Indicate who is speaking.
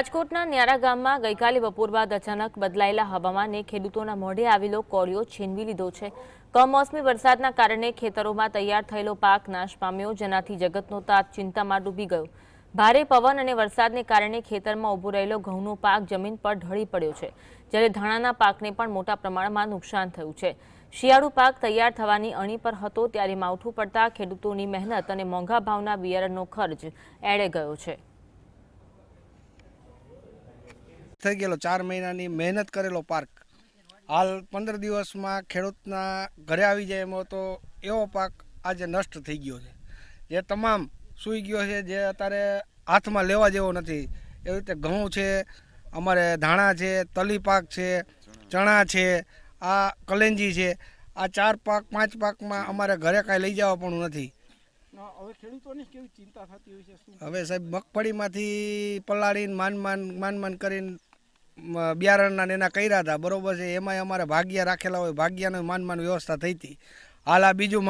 Speaker 1: રાજકોટના ન્યારા ગામમાં ગઈકાલે બપોર બાદ અચાનક બદલાયેલા હવામાને ખેડૂતોના મોઢે આવેલો કોળિયો છીનવી લીધો છે। કમોસમી વરસાદના કારણે ખેતરોમાં તૈયાર થયેલો પાક નાશ પામ્યો, જેનાથી જગતનો તાત ચિંતામાં ડૂબી ગયો। ભારે પવન અને વરસાદને કારણે ખેતરમાં ઊભો રહેલો ઘઉંનો પાક જમીન પર ઢળી પડ્યો છે, જ્યારે ધાણાના પાકને પણ મોટા પ્રમાણમાં નુકસાન થયું છે। શિયાળુ પાક તૈયાર થવાની અણી પર હતો ત્યારે માવઠું પડતા ખેડૂતોની મહેનત અને મોંઘા ભાવના બિયારણનો ખર્ચ એળે ગયો છે।
Speaker 2: થઈ ગયેલો 4 મહિનાની મહેનત કરેલો પાક હાલ 15 દિવસમાં ખેડૂતના ઘરે આવી જાય એમ તો એવો પાક આજે નષ્ટ થઈ ગયો છે, જે તમામ સૂઈ ગયો છે, જે અત્યારે હાથમાં લેવા જેવો નથી। એવી રીતે ઘઉં છે, અમારે ધાણા છે, તલી પાક છે, ચણા છે, આ કલેંજી છે, આ 4 પાક 5 પાકમાં અમારે ઘરે કાંઈ લઈ જવા પણ નથી।
Speaker 3: હવે ખેડૂતોની કેવી ચિંતા થતી હોય છે?
Speaker 2: હવે સાહેબ મગફળીમાંથી પલાળીને માન કરીને બિયારણના એના કર્યા હતા, બરોબર છે, એમાંય અમારે ભાગ્યા રાખેલા હોય, ભાગ્યાનો માન વ્યવસ્થા થઈ હતી। હાલ આ બીજું